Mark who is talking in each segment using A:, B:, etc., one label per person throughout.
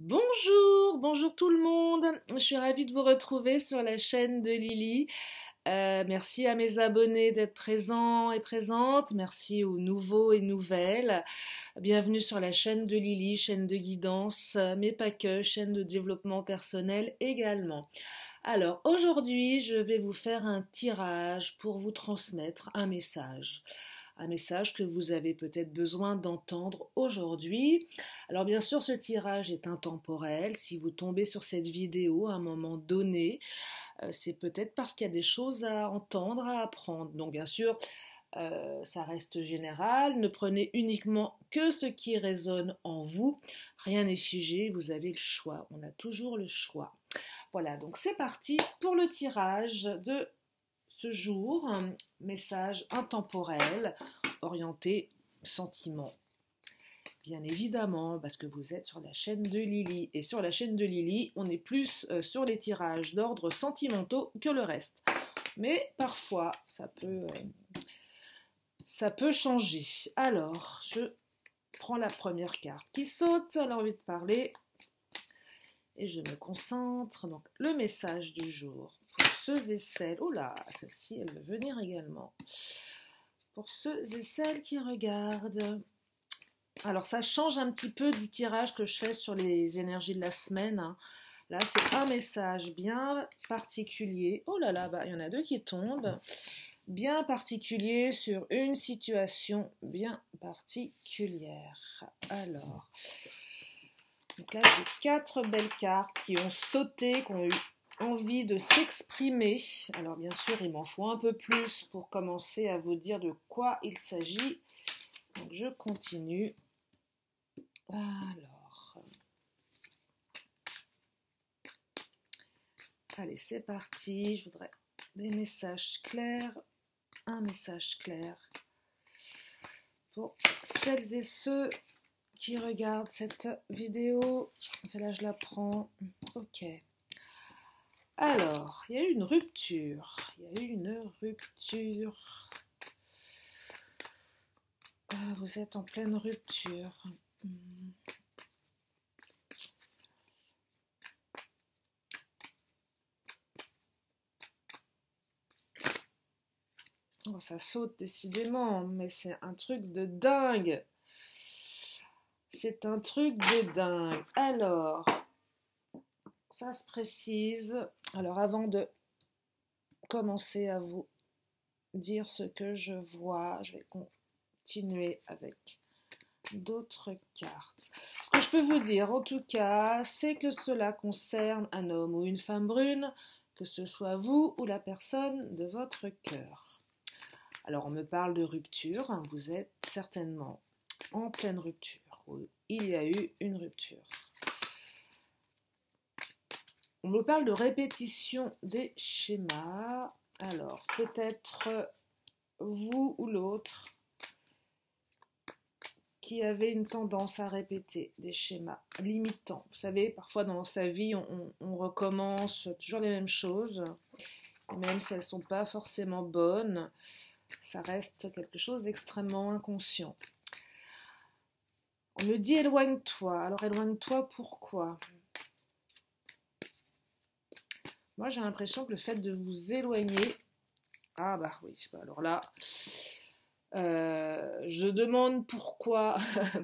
A: Bonjour, bonjour tout le monde. Je suis ravie de vous retrouver sur la chaîne de Lily. Merci à mes abonnés d'être présents et présentes. Merci aux nouveaux et nouvelles. Bienvenue sur la chaîne de Lily, chaîne de guidance, mais pas que, chaîne de développement personnel également. Alors aujourd'hui, je vais vous faire un tirage pour vous transmettre un message. Un message que vous avez peut-être besoin d'entendre aujourd'hui. Alors bien sûr, ce tirage est intemporel. Si vous tombez sur cette vidéo à un moment donné, c'est peut-être parce qu'il y a des choses à entendre, à apprendre. Donc bien sûr, ça reste général. Ne prenez uniquement que ce qui résonne en vous. Rien n'est figé, vous avez le choix. On a toujours le choix. Voilà, donc c'est parti pour le tirage de ce jour. Un message intemporel, orienté sentiment. Bien évidemment, parce que vous êtes sur la chaîne de Lily. Et sur la chaîne de Lily, on est plus sur les tirages d'ordre sentimentaux que le reste. Mais parfois, ça peut changer. Alors, je prends la première carte qui saute. Elle a envie de parler. Et je me concentre. Donc, le message du jour. Pour ceux et celles... Oh là, celle-ci, elle veut venir également. Pour ceux et celles qui regardent... Alors ça change un petit peu du tirage que je fais sur les énergies de la semaine. Là, c'est un message bien particulier. Oh là là, bah, il y en a deux qui tombent. Bien particulier sur une situation bien particulière. Alors, donc là, j'ai 4 belles cartes qui ont sauté, qui ont eu envie de s'exprimer. Alors bien sûr, il m'en faut un peu plus pour commencer à vous dire de quoi il s'agit. Donc je continue. Alors, allez, c'est parti. Je voudrais des messages clairs, un message clair pour celles et ceux qui regardent cette vidéo. Celle-là, je la prends. Ok. Alors, il y a eu une rupture. Vous êtes en pleine rupture. Oh, ça saute décidément, mais c'est un truc de dingue. C'est un truc de dingue. Alors, ça se précise. Alors, avant de commencer à vous dire ce que je vois, je vais continuer avec d'autres cartes. Ce que je peux vous dire, en tout cas, c'est que cela concerne un homme ou une femme brune, que ce soit vous ou la personne de votre cœur. Alors, on me parle de rupture. Vous êtes certainement en pleine rupture. Il y a eu une rupture. On me parle de répétition des schémas. Alors, peut-être vous ou l'autre qui avait une tendance à répéter des schémas limitants. Vous savez, parfois dans sa vie, on recommence toujours les mêmes choses, même si elles ne sont pas forcément bonnes, ça reste quelque chose d'extrêmement inconscient. On me dit éloigne-toi. Alors éloigne-toi pourquoi? Moi j'ai l'impression que le fait de vous éloigner... Ah bah oui, alors là... je demande pourquoi,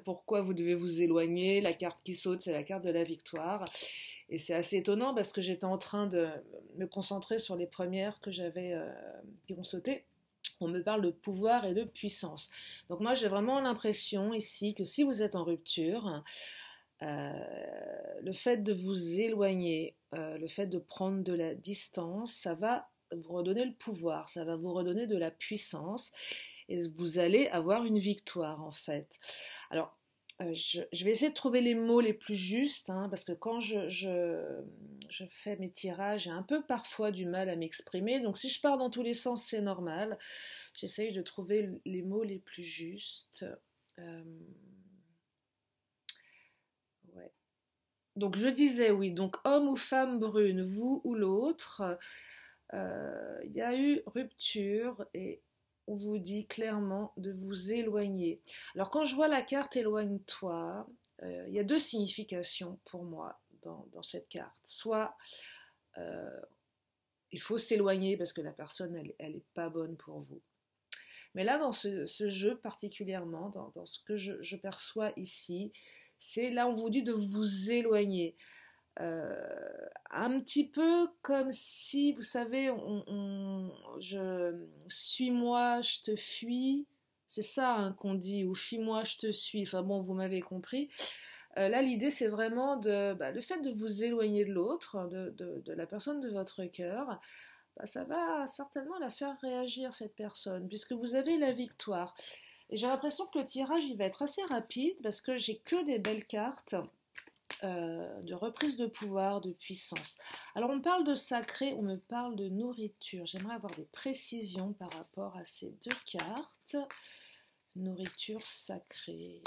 A: pourquoi vous devez vous éloigner. La carte qui saute, c'est la carte de la victoire. Et c'est assez étonnant parce que j'étais en train de me concentrer sur les premières que j'avais qui vont sauter. On me parle de pouvoir et de puissance. Donc moi, j'ai vraiment l'impression ici que si vous êtes en rupture, le fait de vous éloigner, le fait de prendre de la distance, ça va vous redonner le pouvoir, ça va vous redonner de la puissance et vous allez avoir une victoire en fait. Alors, je vais essayer de trouver les mots les plus justes, parce que quand je fais mes tirages, j'ai un peu parfois du mal à m'exprimer, donc si je pars dans tous les sens, c'est normal. J'essaye de trouver les mots les plus justes. Ouais. Donc je disais oui, donc homme ou femme brune, vous ou l'autre, il y a eu rupture et on vous dit clairement de vous éloigner. Alors quand je vois la carte éloigne-toi, il y a deux significations pour moi dans cette carte. Soit il faut s'éloigner parce que la personne, elle n'est pas bonne pour vous. Mais là, dans ce jeu particulièrement, dans ce que je perçois ici, c'est là on vous dit de vous éloigner. Un petit peu comme si, vous savez, suis-moi, je te fuis. C'est ça hein, qu'on dit, ou fuis-moi, je te suis. Enfin bon, vous m'avez compris. Là, l'idée, c'est vraiment le fait de vous éloigner de l'autre, de la personne de votre cœur. Ça va certainement la faire réagir, cette personne, puisque vous avez la victoire. Et j'ai l'impression que le tirage, il va être assez rapide, parce que j'ai que des belles cartes de reprise de pouvoir, de puissance. Alors, on me parle de sacré, on me parle de nourriture. J'aimerais avoir des précisions par rapport à ces deux cartes. Nourriture sacrée.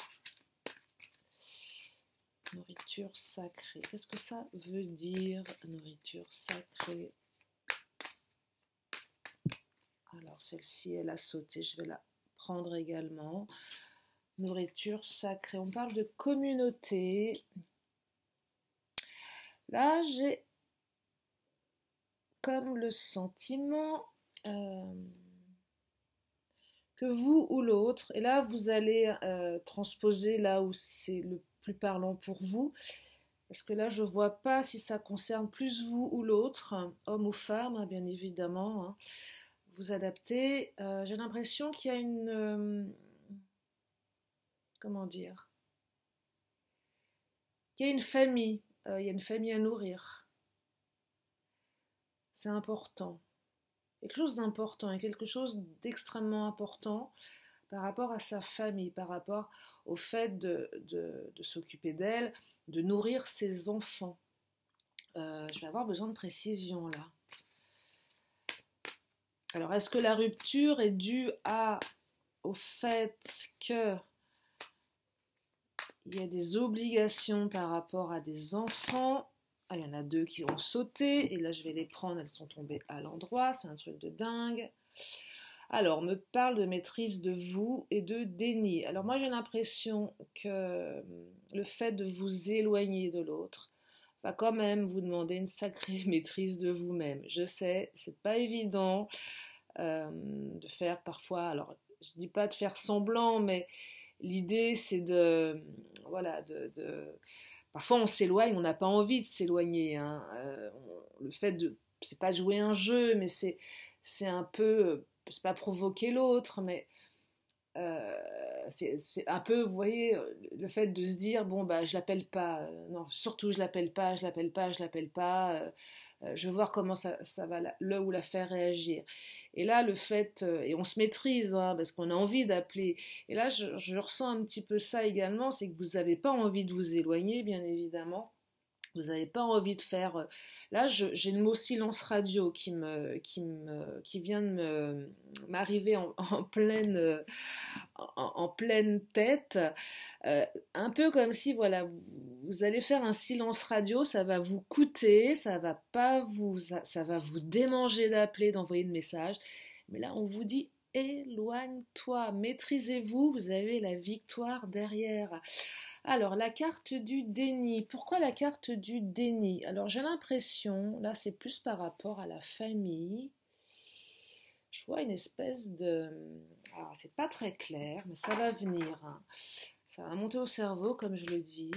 A: Nourriture sacrée. Qu'est-ce que ça veut dire, nourriture sacrée? Alors, celle-ci, elle a sauté. Je vais la prendre également. Nourriture sacrée. On parle de communauté. Là, j'ai comme le sentiment que vous ou l'autre, et là, vous allez transposer là où c'est le plus parlant pour vous, parce que là, je ne vois pas si ça concerne plus vous ou l'autre, homme ou femme, hein, bien évidemment. Hein. Vous adaptez. J'ai l'impression qu'il y a une... comment dire? Qu'il y a une famille. Il y a une famille à nourrir. C'est important. Quelque chose d'important et quelque chose d'extrêmement important par rapport à sa famille, par rapport au fait de s'occuper d'elle, de nourrir ses enfants. Je vais avoir besoin de précision là. Alors, est-ce que la rupture est due au fait que il y a des obligations par rapport à des enfants? Ah, il y en a deux qui ont sauté, et là je vais les prendre, elles sont tombées à l'endroit, c'est un truc de dingue. Alors, on me parle de maîtrise de vous et de déni. Alors moi j'ai l'impression que le fait de vous éloigner de l'autre va quand même vous demander une sacrée maîtrise de vous-même. Je sais, c'est pas évident de faire parfois, alors je dis pas de faire semblant, mais l'idée c'est voilà, parfois on s'éloigne, on n'a pas envie de s'éloigner. Hein. Le fait c'est pas jouer un jeu, mais c'est un peu, c'est pas provoquer l'autre, mais c'est un peu, vous voyez, le fait de se dire, bon, bah, je l'appelle pas, non, surtout je l'appelle pas, je l'appelle pas, je l'appelle pas, je veux voir comment ça va le ou la faire réagir. Et là, le fait, et on se maîtrise, hein, parce qu'on a envie d'appeler, et là, je ressens un petit peu ça également, c'est que vous n'avez pas envie de vous éloigner, bien évidemment. Vous n'avez pas envie de faire... Là, j'ai le mot silence radio qui vient de m'arriver en pleine tête. Un peu comme si, voilà, vous allez faire un silence radio, ça va vous coûter, ça va vous démanger d'appeler, d'envoyer de messages. Mais là, on vous dit, éloigne-toi, maîtrisez-vous, vous avez la victoire derrière. Alors, la carte du déni. Pourquoi la carte du déni? Alors, j'ai l'impression, là, c'est plus par rapport à la famille. Je vois une espèce de... Alors, c'est pas très clair, mais ça va venir. Hein. Ça va monter au cerveau, comme je le dis.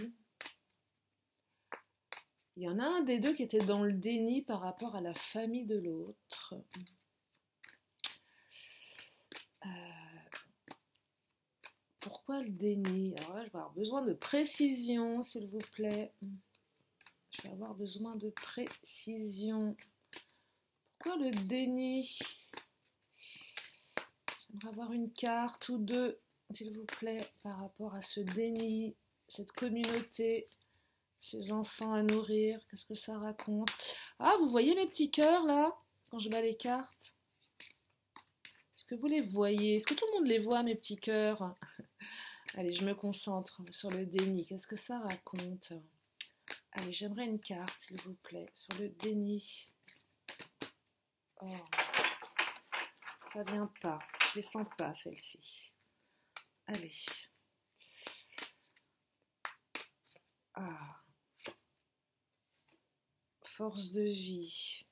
A: Il y en a un des deux qui était dans le déni par rapport à la famille de l'autre. Pourquoi le déni? Alors là, je vais avoir besoin de précision, s'il vous plaît. Je vais avoir besoin de précision. Pourquoi le déni? J'aimerais avoir une carte ou deux, s'il vous plaît, par rapport à ce déni, cette communauté, ces enfants à nourrir. Qu'est-ce que ça raconte? Ah, vous voyez mes petits cœurs, là, quand je bats les cartes? Est-ce que vous les voyez? Est-ce que tout le monde les voit, mes petits cœurs? Allez, je me concentre sur le déni. Qu'est-ce que ça raconte? Allez, j'aimerais une carte, s'il vous plaît, sur le déni. Oh, ça vient pas. Je les sens pas, celle-ci. Allez. Ah, force de vie.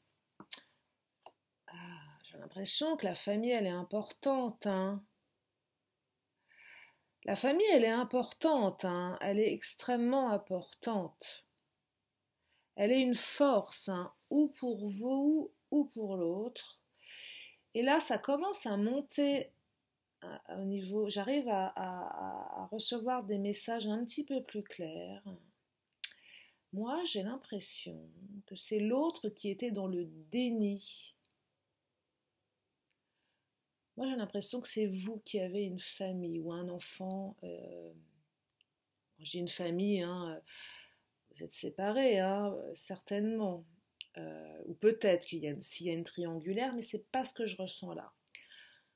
A: Ah, j'ai l'impression que la famille, elle est importante, hein. La famille, elle est importante, hein. Elle est extrêmement importante. Elle est une force, hein, ou pour vous ou pour l'autre. Et là, ça commence à monter au niveau. J'arrive à recevoir des messages un petit peu plus clairs. Moi, j'ai l'impression que c'est l'autre qui était dans le déni. Moi, j'ai l'impression que c'est vous qui avez une famille ou un enfant. J'ai une famille, hein, vous êtes séparés, hein, certainement. Ou peut-être s'il y a une triangulaire, mais c'est pas ce que je ressens là.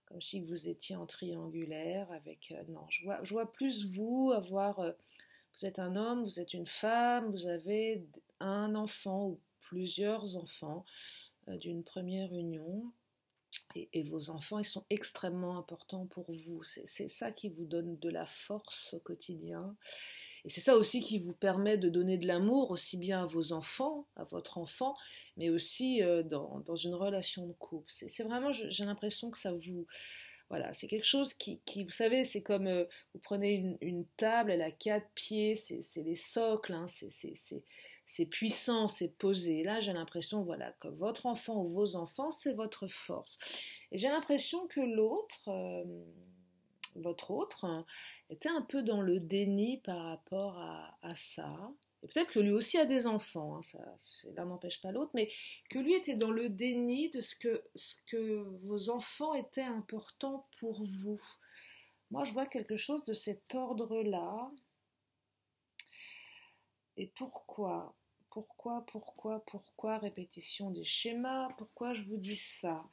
A: Comme si vous étiez en triangulaire avec. Non, je vois plus vous avoir. Vous êtes un homme, vous êtes une femme, vous avez un enfant ou plusieurs enfants d'une première union. Et vos enfants, ils sont extrêmement importants pour vous. C'est ça qui vous donne de la force au quotidien. Et c'est ça aussi qui vous permet de donner de l'amour aussi bien à vos enfants, à votre enfant, mais aussi dans une relation de couple. C'est vraiment, j'ai l'impression que ça vous... Voilà, c'est quelque chose qui vous savez, c'est comme vous prenez une table, elle a 4 pieds, c'est les socles, hein, c'est puissant, c'est posé. Là, j'ai l'impression, voilà, que votre enfant ou vos enfants, c'est votre force. Et j'ai l'impression que l'autre, votre autre, hein, était un peu dans le déni par rapport à ça. Et peut-être que lui aussi a des enfants, hein, l'un n'empêche pas l'autre, mais que lui était dans le déni de ce que vos enfants étaient importants pour vous. Moi, je vois quelque chose de cet ordre-là. Et pourquoi? Pourquoi répétition des schémas? Pourquoi je vous dis ça?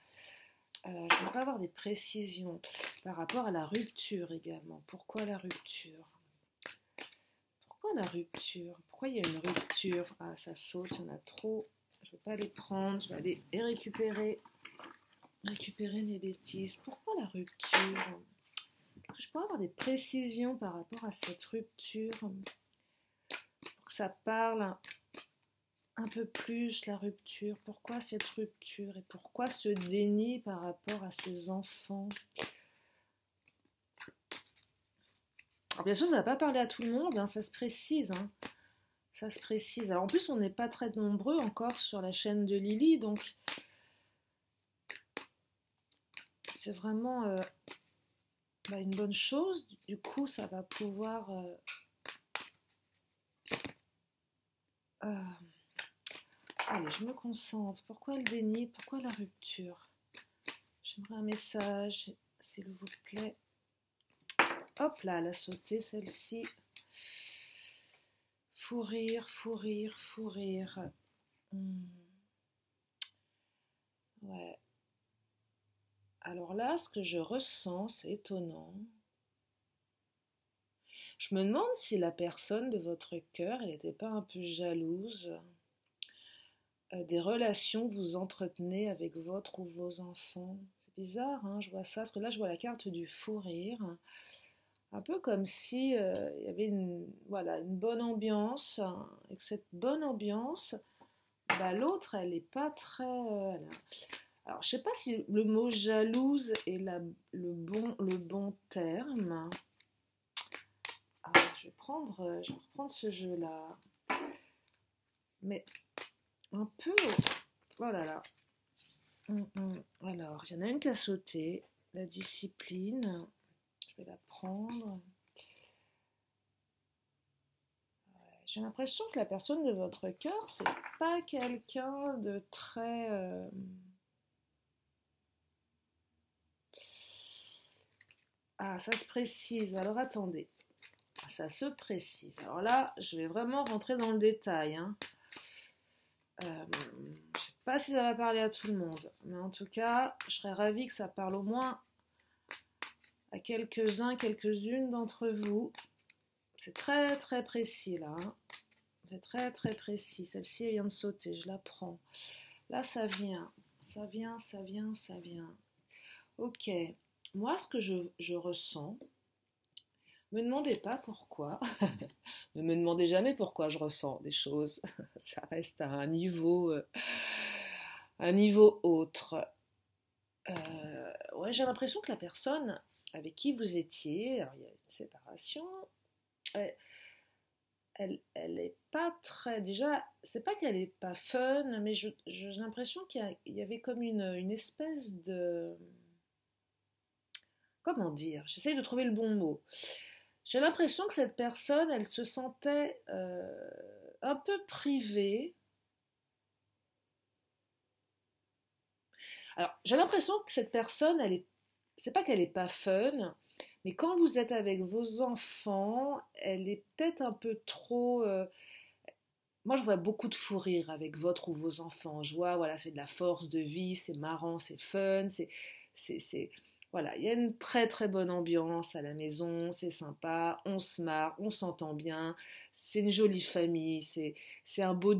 A: Je voudrais avoir des précisions par rapport à la rupture également. Pourquoi la rupture? Pourquoi la rupture? Pourquoi il y a une rupture? Ah, ça saute, il y en a trop. Je ne vais pas les prendre, je vais aller les récupérer mes bêtises. Pourquoi la rupture? Je pourrais avoir des précisions par rapport à cette rupture pour que ça parle un peu plus, la rupture. Pourquoi cette rupture et pourquoi ce déni par rapport à ses enfants? Alors bien sûr, ça ne va pas parler à tout le monde, hein, ça se précise. Hein. Ça se précise. Alors en plus, on n'est pas très nombreux encore sur la chaîne de Lily, donc c'est vraiment une bonne chose. Du coup, ça va pouvoir... Allez, je me concentre. Pourquoi le déni? Pourquoi la rupture? J'aimerais un message, s'il vous plaît. Hop là, elle a sauté celle-ci. Fou rire. Ouais. Alors là, ce que je ressens, c'est étonnant. Je me demande si la personne de votre cœur, elle n'était pas un peu jalouse des relations que vous entretenez avec votre ou vos enfants. C'est bizarre, hein, je vois ça, parce que là, je vois la carte du fou rire. Un peu comme si il y avait une bonne ambiance, hein, et que cette bonne ambiance, l'autre, elle n'est pas très... Alors, je ne sais pas si le mot jalouse est le bon terme. Alors, je vais reprendre ce jeu-là. Mais un peu... Oh là là. Alors, il y en a une qui a sauté. La discipline. Je vais la prendre. J'ai l'impression que la personne de votre cœur, c'est pas quelqu'un de très... Ah, ça se précise. Alors attendez. Ça se précise. Alors là, je vais vraiment rentrer dans le détail. Hein. Je ne sais pas si ça va parler à tout le monde. Mais en tout cas, je serais ravie que ça parle au moins à quelques-uns, quelques-unes d'entre vous. C'est très très précis là. Hein. C'est très très précis. Celle-ci, elle vient de sauter. Je la prends. Là, ça vient. Ça vient. Ok. Moi, ce que je ressens, Me demandez pas pourquoi. Ne me demandez jamais pourquoi je ressens des choses. Ça reste à un niveau autre. Ouais, j'ai l'impression que la personne avec qui vous étiez, alors il y a une séparation, elle, elle est pas très. Déjà, c'est pas qu'elle est pas fun, mais j'ai l'impression qu'il y avait comme une espèce de. Comment dire? J'essaye de trouver le bon mot. J'ai l'impression que cette personne, elle se sentait un peu privée. Alors, j'ai l'impression que cette personne, c'est pas qu'elle est pas fun, mais quand vous êtes avec vos enfants, elle est peut-être un peu trop. Moi, je vois beaucoup de fou rire avec votre ou vos enfants. Je vois, voilà, c'est de la force de vie, c'est marrant, c'est fun, c'est, voilà, il y a une très très bonne ambiance à la maison, c'est sympa, on se marre, on s'entend bien, c'est une jolie famille, c'est un beau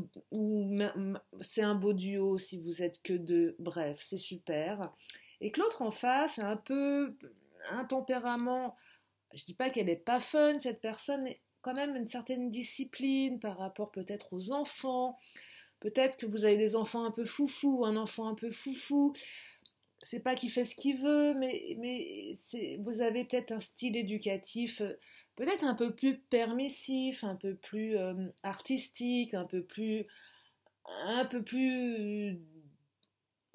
A: c'est un beau duo si vous êtes que deux. Bref, c'est super. Et que l'autre en face a un peu un tempérament. Je dis pas qu'elle est pas fun, cette personne, mais quand même une certaine discipline par rapport peut-être aux enfants. Peut-être que vous avez des enfants un peu foufou, un enfant un peu foufou. C'est pas qu'il fait ce qu'il veut, mais vous avez peut-être un style éducatif peut-être un peu plus permissif, un peu plus artistique, un peu plus,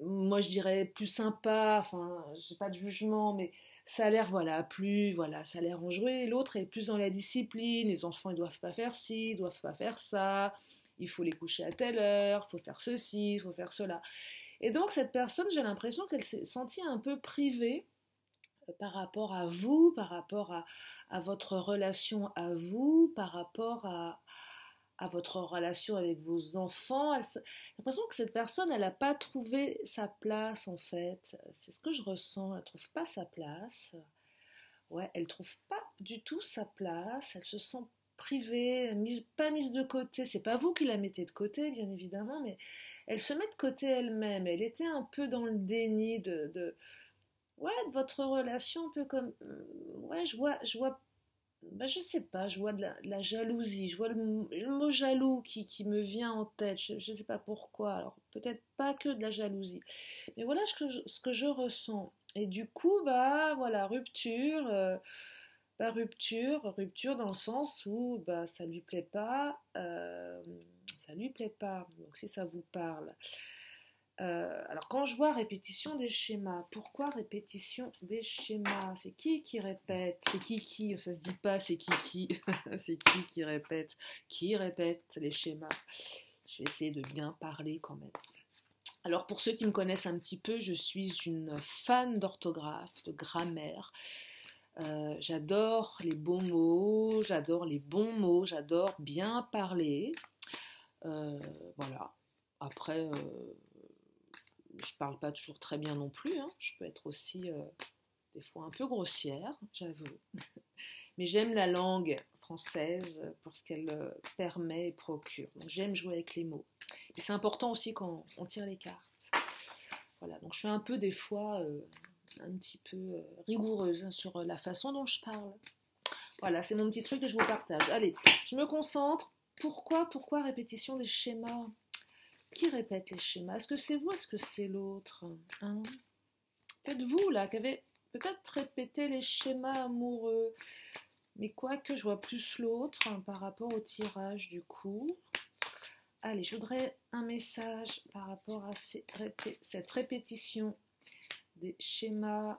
A: moi je dirais plus sympa. Enfin, j'ai pas de jugement, mais ça a l'air voilà, ça a l'air enjoué. L'autre est plus dans la discipline. Les enfants ils doivent pas faire ci, ils doivent pas faire ça. Il faut les coucher à telle heure, il faut faire ceci, il faut faire cela. Et donc cette personne, j'ai l'impression qu'elle s'est sentie un peu privée par rapport à vous, par rapport à votre relation à vous, par rapport à votre relation avec vos enfants. J'ai l'impression que cette personne, elle n'a pas trouvé sa place en fait. C'est ce que je ressens. Elle ne trouve pas sa place. Ouais, elle ne trouve pas du tout sa place. Elle se sent privée, pas mise de côté. C'est pas vous qui la mettez de côté, bien évidemment, mais elle se met de côté elle-même. Elle était un peu dans le déni ouais, de votre relation, un peu comme. Ouais, je vois bah, je sais pas, je vois de la jalousie, je vois le mot jaloux qui me vient en tête, je ne sais pas pourquoi, alors peut-être pas que de la jalousie, mais voilà ce que je ressens. Et du coup, bah voilà, rupture dans le sens où bah, ça lui plaît pas, donc si ça vous parle. Alors quand je vois répétition des schémas, pourquoi répétition des schémas? C'est qui répète? C'est qui? Ça se dit pas c'est qui? C'est qui répète les schémas? Je vais essayer de bien parler quand même. Alors pour ceux qui me connaissent un petit peu, je suis une fan d'orthographe, de grammaire. J'adore les beaux mots, j'adore les bons mots, j'adore bien parler. Voilà. Après, je parle pas toujours très bien non plus, hein. Je peux être aussi des fois un peu grossière, j'avoue. Mais j'aime la langue française pour ce qu'elle permet et procure. Donc j'aime jouer avec les mots. Et c'est important aussi quand on tire les cartes. Voilà, donc je suis un peu des fois un petit peu rigoureuse sur la façon dont je parle. Voilà, c'est mon petit truc que je vous partage. Allez, je me concentre. Pourquoi répétition des schémas? Qui répète les schémas? Est-ce que c'est vous? Est-ce que c'est l'autre, hein? Peut-être vous, là, qui avez peut-être répété les schémas amoureux. Mais quoique, je vois plus l'autre hein, par rapport au tirage, du coup. Allez, je voudrais un message par rapport à cette répétition des schémas,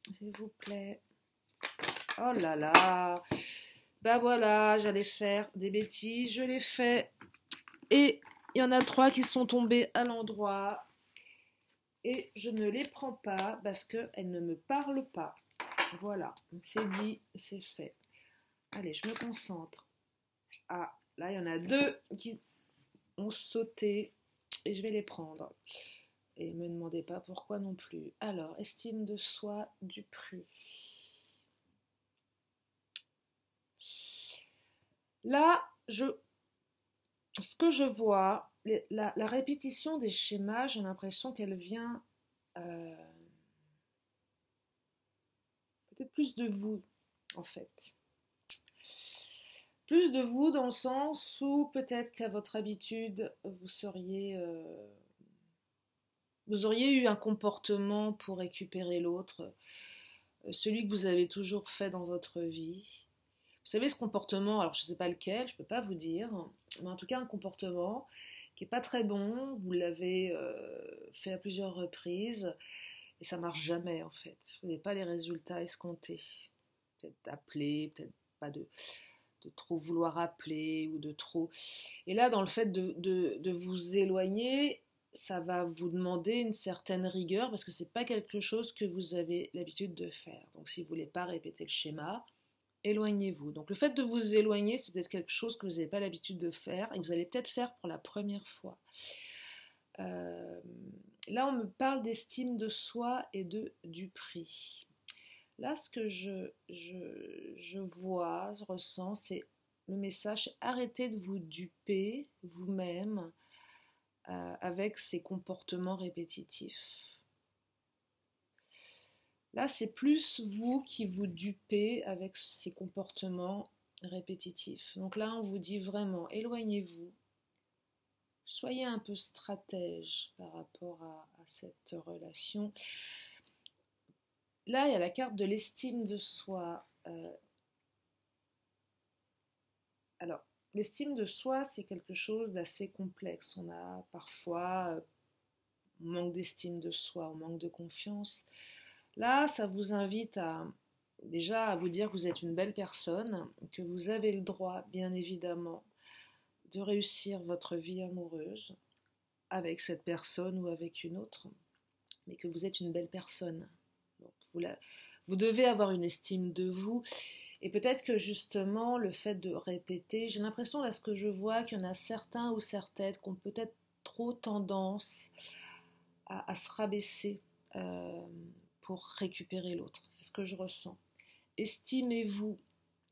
A: s'il vous plaît. Oh là là! Bah voilà, j'allais faire des bêtises, je l'ai fait. Et il y en a 3 qui sont tombés à l'endroit. Et je ne les prends pas parce qu'elles ne me parlent pas. Voilà, c'est dit, c'est fait. Allez, je me concentre. Ah, là, il y en a 2 qui ont sauté et je vais les prendre. Et ne me demandez pas pourquoi non plus. Alors, estime de soi du prix. Là, ce que je vois, la répétition des schémas, j'ai l'impression qu'elle vient peut-être plus de vous, en fait. plus de vous dans le sens où peut-être qu'à votre habitude, vous auriez eu un comportement pour récupérer l'autre, celui que vous avez toujours fait dans votre vie. Vous savez, ce comportement, alors je ne sais pas lequel, je ne peux pas vous dire, mais en tout cas un comportement qui n'est pas très bon, vous l'avez fait à plusieurs reprises, et ça ne marche jamais en fait. Vous n'avez pas les résultats escomptés. Peut-être d'appeler, peut-être pas de trop vouloir appeler ou de trop... Et là, dans le fait de vous éloigner, ça va vous demander une certaine rigueur parce que c'est pas quelque chose que vous avez l'habitude de faire. Donc si vous voulez pas répéter le schéma, éloignez-vous. Donc le fait de vous éloigner, c'est peut-être quelque chose que vous n'avez pas l'habitude de faire et que vous allez peut-être faire pour la première fois. Là, on me parle d'estime de soi et du prix. Là, ce que je vois, je ressens, c'est le message: arrêtez de vous duper vous-même avec ces comportements répétitifs. Là, c'est plus vous qui vous dupez avec ces comportements répétitifs. Donc là, on vous dit vraiment, éloignez-vous. Soyez un peu stratège par rapport à cette relation. Là, il y a la carte de l'estime de soi. Alors, l'estime de soi, c'est quelque chose d'assez complexe. On a parfois on manque d'estime de soi, on manque de confiance. Là, ça vous invite déjà à vous dire que vous êtes une belle personne, que vous avez le droit, bien évidemment, de réussir votre vie amoureuse avec cette personne ou avec une autre, mais que vous êtes une belle personne. Donc, vous devez avoir une estime de vous. Et peut-être que justement, le fait de répéter, j'ai l'impression, là, ce que je vois, qu'il y en a certains ou certaines qui ont peut-être trop tendance à se rabaisser pour récupérer l'autre. C'est ce que je ressens. Estimez-vous,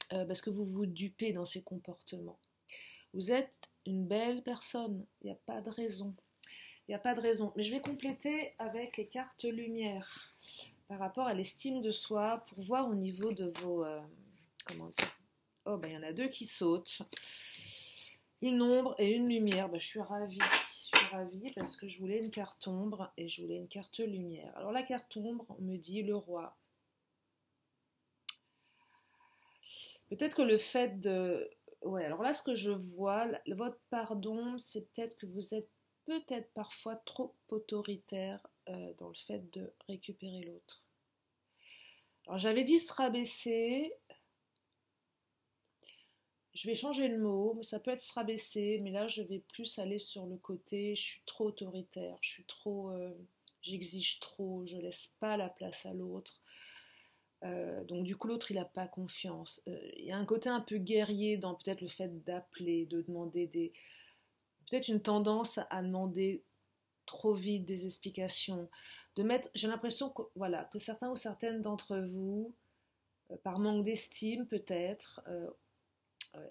A: parce que vous vous dupez dans ces comportements. Vous êtes une belle personne, il n'y a pas de raison. Il n'y a pas de raison. Mais je vais compléter avec les cartes lumière par rapport à l'estime de soi pour voir au niveau de vos... comment dire? Oh, ben il y en a deux qui sautent. Une ombre et une lumière. Ben, je suis ravie. Je suis ravie parce que je voulais une carte ombre et je voulais une carte lumière. Alors la carte ombre me dit le roi. Peut-être que le fait de... Ouais, alors là, ce que je vois, votre pardon, c'est peut-être que vous êtes peut-être parfois trop autoritaire dans le fait de récupérer l'autre. Alors j'avais dit se rabaisser, je vais changer le mot, mais ça peut être se rabaisser, mais là je vais plus aller sur le côté, je suis trop autoritaire, je suis trop, j'exige trop, je laisse pas la place à l'autre. Donc du coup l'autre il n'a pas confiance. Il y a un côté un peu guerrier dans peut-être le fait d'appeler, de demander des... Peut-être une tendance à demander trop vite des explications, de mettre... J'ai l'impression que, voilà, que certains ou certaines d'entre vous, par manque d'estime peut-être,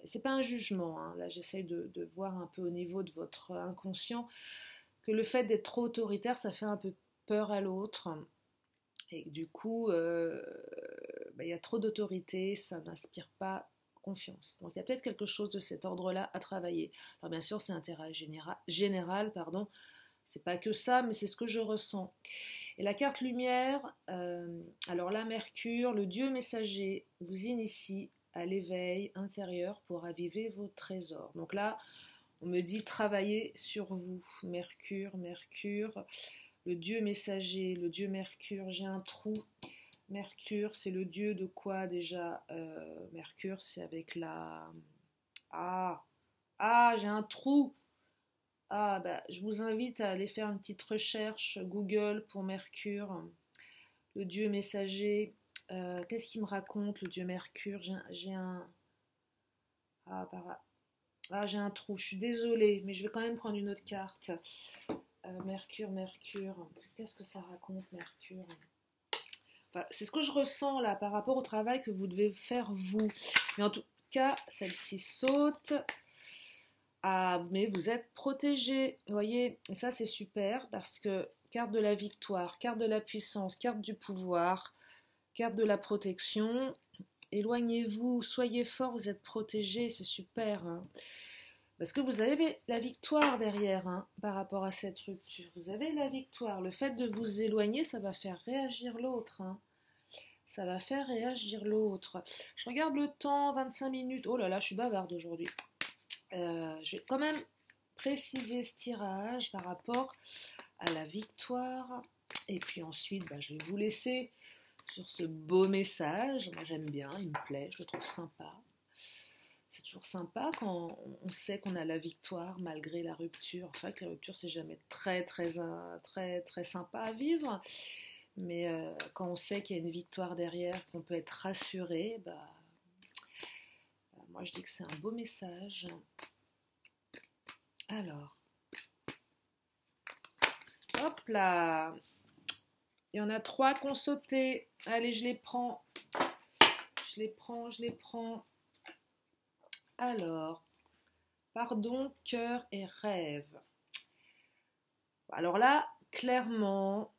A: c'est pas un jugement, hein, là j'essaye de voir un peu au niveau de votre inconscient, que le fait d'être trop autoritaire ça fait un peu peur à l'autre. Et du coup, il y a trop d'autorité, ça n'inspire pas confiance. Donc il y a peut-être quelque chose de cet ordre-là à travailler. Alors bien sûr, c'est intérêt général, pardon. C'est pas que ça, mais c'est ce que je ressens. Et la carte lumière, alors là, Mercure, le dieu messager, vous initie à l'éveil intérieur pour raviver vos trésors. Donc là, on me dit travailler sur vous. Mercure, Mercure. Le dieu messager, le dieu Mercure, j'ai un trou. Mercure, c'est le dieu de quoi déjà? Mercure, c'est avec la... j'ai un trou. Je vous invite à aller faire une petite recherche Google pour Mercure, le dieu messager. Qu'est-ce qu'il me raconte, le dieu Mercure? J'ai un... j'ai un trou. Je suis désolée, mais je vais quand même prendre une autre carte. Mercure. Qu'est-ce que ça raconte, Mercure? Enfin, c'est ce que je ressens là par rapport au travail que vous devez faire vous. Mais en tout cas, celle-ci saute. Mais vous êtes protégé. Vous voyez, et ça c'est super parce que carte de la victoire, carte de la puissance, carte du pouvoir, carte de la protection. éloignez-vous, soyez forts, vous êtes protégés, c'est super. Hein. Parce que vous avez la victoire derrière hein, par rapport à cette rupture. Vous avez la victoire. Le fait de vous éloigner, ça va faire réagir l'autre. Hein. Ça va faire réagir l'autre. Je regarde le temps, 25 minutes. Oh là là, je suis bavarde aujourd'hui. Je vais quand même préciser ce tirage par rapport à la victoire. Et puis ensuite, je vais vous laisser sur ce beau message. Moi, j'aime bien, il me plaît, je le trouve sympa. C'est toujours sympa quand on sait qu'on a la victoire malgré la rupture. C'est vrai que la rupture, c'est jamais très sympa à vivre. Mais quand on sait qu'il y a une victoire derrière, qu'on peut être rassuré, moi je dis que c'est un beau message. Alors, hop là, il y en a 3 qui ont sauté. Allez, je les prends. Je les prends. Alors, pardon, cœur et rêve. Alors là, clairement,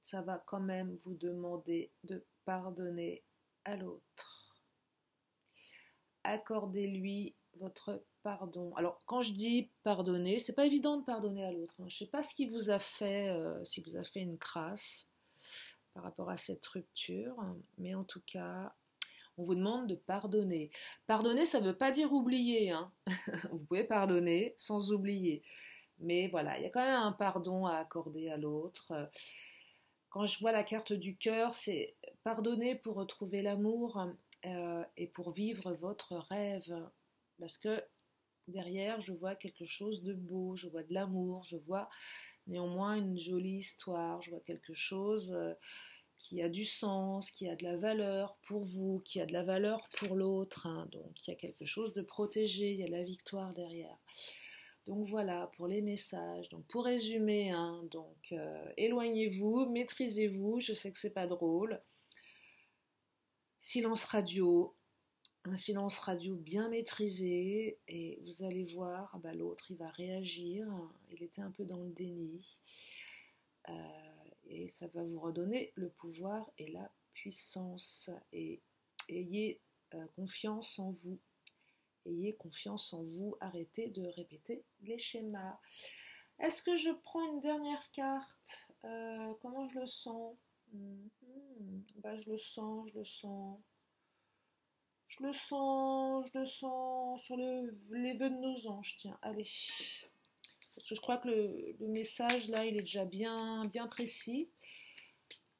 A: ça va quand même vous demander de pardonner à l'autre. Accordez-lui votre pardon. Alors, quand je dis pardonner, c'est pas évident de pardonner à l'autre. Hein. Je sais pas ce qui vous a fait, si vous a fait une crasse par rapport à cette rupture, mais en tout cas, on vous demande de pardonner. Pardonner, ça ne veut pas dire oublier. Hein. Vous pouvez pardonner sans oublier. Mais voilà, il y a quand même un pardon à accorder à l'autre. Quand je vois la carte du cœur, c'est pardonner pour retrouver l'amour et pour vivre votre rêve. Parce que derrière, je vois quelque chose de beau, je vois de l'amour, je vois néanmoins une jolie histoire, je vois quelque chose qui a du sens, qui a de la valeur pour vous, qui a de la valeur pour l'autre. Hein. Donc il y a quelque chose de protégé, il y a de la victoire derrière. Donc voilà pour les messages. Donc pour résumer, hein, éloignez-vous, maîtrisez-vous. Je sais que c'est pas drôle. Silence radio, un silence radio bien maîtrisé et vous allez voir, l'autre il va réagir. Il était un peu dans le déni. Et ça va vous redonner le pouvoir et la puissance. Et ayez confiance en vous. Ayez confiance en vous. Arrêtez de répéter les schémas. Est-ce que je prends une dernière carte comment je le sens je le sens. Je le sens sur les vœux de nos anges. Tiens, allez. Parce que je crois que le message, là, il est déjà bien précis.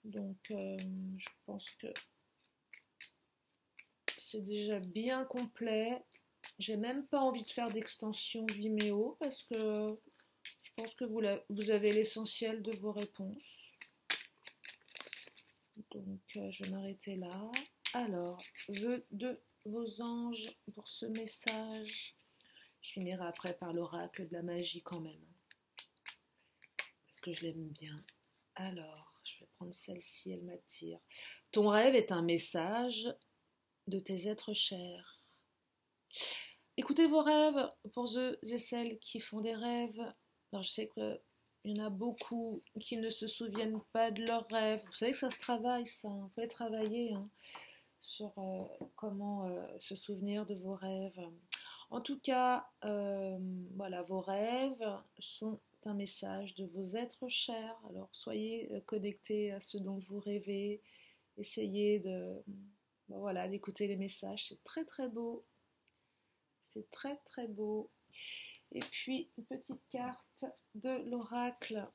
A: Donc, je pense que c'est déjà bien complet. J'ai même pas envie de faire d'extension Vimeo parce que je pense que vous avez l'essentiel de vos réponses. Donc, je vais m'arrêter là. Alors, vœux de vos anges pour ce message. Je finirai après par l'oracle de la magie quand même. Parce que je l'aime bien. Alors, je vais prendre celle-ci, elle m'attire. Ton rêve est un message de tes êtres chers. Écoutez vos rêves pour ceux et celles qui font des rêves. Alors, je sais qu'il y en a beaucoup qui ne se souviennent pas de leurs rêves. Vous savez que ça se travaille, ça. On peut travailler sur comment se souvenir de vos rêves. En tout cas, voilà, vos rêves sont un message de vos êtres chers. Alors, soyez connectés à ce dont vous rêvez. Essayez d'écouter les messages. C'est très, très beau. C'est très, très beau. Et puis, une petite carte de l'oracle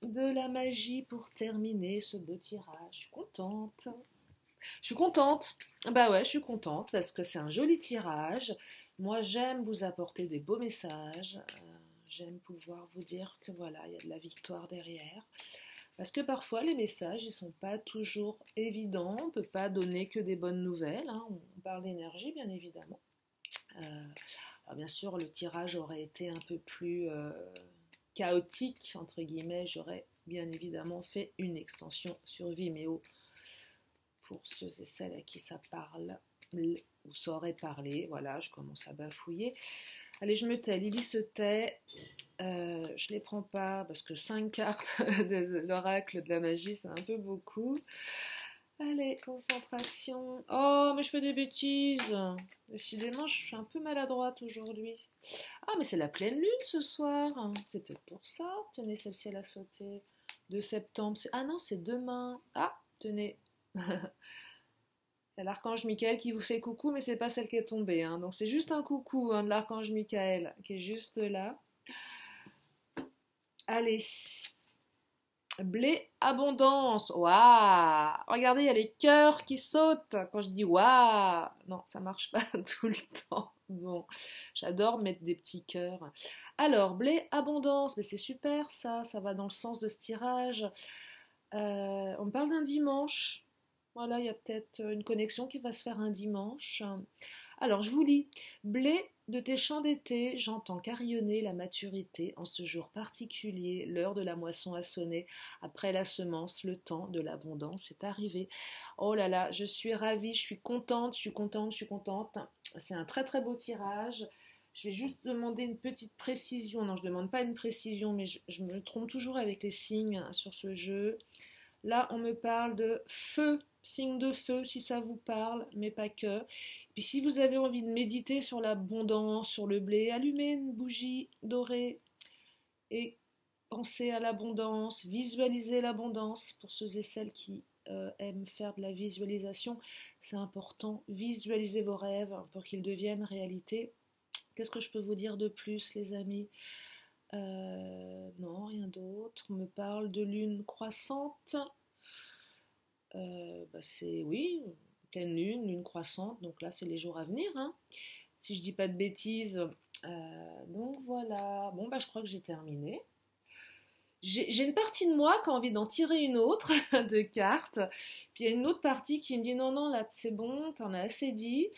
A: de la magie pour terminer ce beau tirage. Je suis contente. Je suis contente. Je suis contente parce que c'est un joli tirage. Moi, j'aime vous apporter des beaux messages. J'aime pouvoir vous dire que voilà, il y a de la victoire derrière. Parce que parfois, les messages, ils sont pas toujours évidents. On ne peut pas donner que des bonnes nouvelles. Hein. On parle d'énergie, bien évidemment. Alors bien sûr, le tirage aurait été un peu plus chaotique, entre guillemets. J'aurais bien évidemment fait une extension sur Vimeo pour ceux et celles à qui ça parle. vous saurez parler. Voilà, je commence à bafouiller. Allez, je me tais. Lily se tait. Je les prends pas parce que 5 cartes de l'oracle de la magie, c'est un peu beaucoup. Allez, concentration. Oh, mais je fais des bêtises. Décidément, je suis un peu maladroite aujourd'hui. Ah, mais c'est la pleine lune ce soir. C'est peut-être pour ça. Tenez, celle-ci, elle a sauté. 2 septembre. Ah non, c'est demain. Ah, tenez. Il y a l'archange Michael qui vous fait coucou, mais c'est pas celle qui est tombée. Hein. Donc c'est juste un coucou de l'archange Michael qui est juste là. Allez. Blé abondance. Waouh! Regardez, il y a les cœurs qui sautent quand je dis waouh. Non, ça marche pas tout le temps. Bon, j'adore mettre des petits cœurs. Alors, blé abondance, mais c'est super ça, ça va dans le sens de ce tirage. On me parle d'un dimanche. Voilà, il y a peut-être une connexion qui va se faire un dimanche. Alors, je vous lis. Blé de tes champs d'été, j'entends carillonner la maturité en ce jour particulier, l'heure de la moisson a sonné, après la semence, le temps de l'abondance est arrivé. Oh là là, je suis ravie, je suis contente, je suis contente, je suis contente. C'est un très très beau tirage. Je vais juste demander une petite précision. Non, je ne demande pas une précision, mais je me trompe toujours avec les signes sur ce jeu. Là, on me parle de feu, signe de feu, si ça vous parle, mais pas que. Puis si vous avez envie de méditer sur l'abondance, sur le blé, allumez une bougie dorée et pensez à l'abondance, visualisez l'abondance pour ceux et celles qui aiment faire de la visualisation. C'est important, visualisez vos rêves pour qu'ils deviennent réalité. Qu'est-ce que je peux vous dire de plus, les amis? Non, rien d'autre. On me parle de lune croissante. C'est oui, pleine lune, lune croissante. Donc là, c'est les jours à venir. Hein. Si je dis pas de bêtises. Donc voilà. Bon, je crois que j'ai terminé. J'ai une partie de moi qui a envie d'en tirer une autre de cartes. Puis il y a une autre partie qui me dit non, non, là, c'est bon, t'en as assez dit.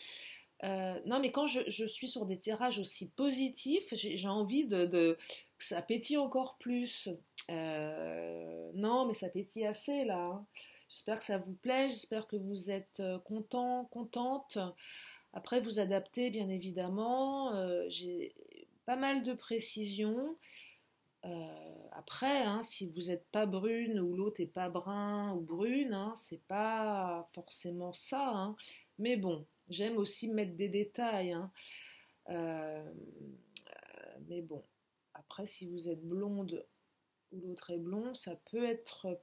A: Non, mais quand je suis sur des tirages aussi positifs, j'ai envie que ça pétille encore plus. Non, mais ça pétille assez là. Hein. J'espère que ça vous plaît, j'espère que vous êtes content, contente. Après, vous adaptez bien évidemment. J'ai pas mal de précisions. Après, hein, si vous n'êtes pas brune ou l'autre n'est pas brun ou brune, hein, c'est pas forcément ça. Hein. Mais bon, j'aime aussi mettre des détails. Hein. Euh, mais bon, après, si vous êtes blonde ou l'autre est blond, ça peut être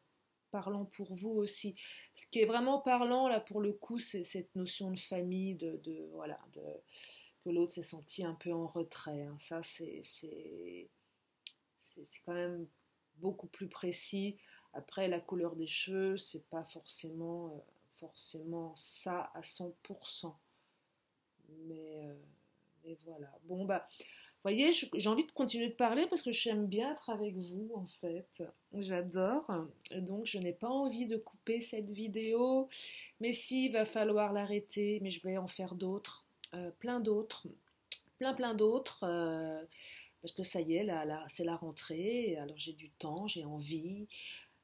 A: parlant pour vous aussi. Ce qui est vraiment parlant, là, pour le coup, c'est cette notion de famille, voilà, que l'autre s'est senti un peu en retrait. Hein. Ça, c'est quand même beaucoup plus précis. Après, la couleur des cheveux, c'est pas forcément ça à 100%. Mais voilà. Bon, vous voyez, j'ai envie de continuer de parler parce que j'aime bien être avec vous, en fait. J'adore. Donc, je n'ai pas envie de couper cette vidéo. Mais si, il va falloir l'arrêter. Mais je vais en faire d'autres. Plein d'autres. Plein d'autres. Parce que ça y est, là, c'est la rentrée, alors j'ai du temps, j'ai envie,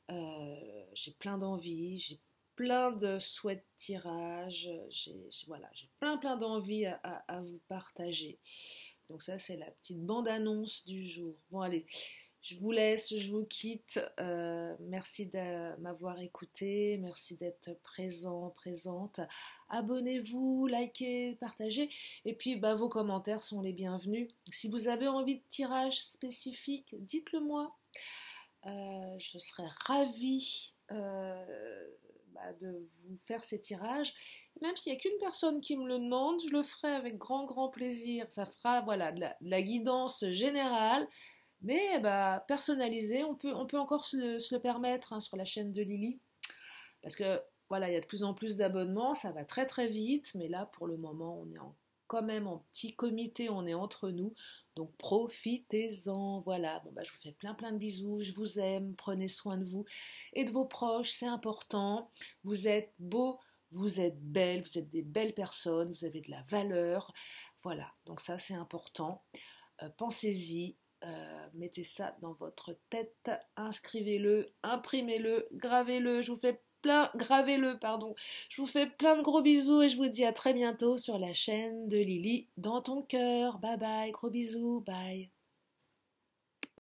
A: j'ai plein d'envie, j'ai plein de souhaits de tirage, voilà, j'ai plein d'envie à vous partager. Donc ça, c'est la petite bande-annonce du jour. Bon, allez, je vous laisse, je vous quitte. Merci de m'avoir écouté, merci d'être présent, présente. Abonnez-vous, likez, partagez. Et puis, vos commentaires sont les bienvenus. Si vous avez envie de tirage spécifique, dites-le moi. Je serais ravie de vous faire ces tirages. Même s'il n'y a qu'une personne qui me le demande, je le ferai avec grand plaisir. Ça fera voilà, de la guidance générale. Mais personnalisé, on peut encore se le permettre hein, sur la chaîne de Lily. Parce que voilà, il y a de plus en plus d'abonnements, ça va très vite, mais là pour le moment on est quand même en petit comité, on est entre nous, donc profitez-en. Voilà, je vous fais plein de bisous, je vous aime, prenez soin de vous et de vos proches, c'est important. Vous êtes beaux, vous êtes belles, vous êtes des belles personnes, vous avez de la valeur. Voilà, donc ça c'est important. Pensez-y. Mettez ça dans votre tête, inscrivez-le, imprimez-le, gravez-le. Je vous fais gravez-le, pardon. Je vous fais plein de gros bisous et je vous dis à très bientôt sur la chaîne de Lily dans ton cœur. Bye bye, gros bisous, bye.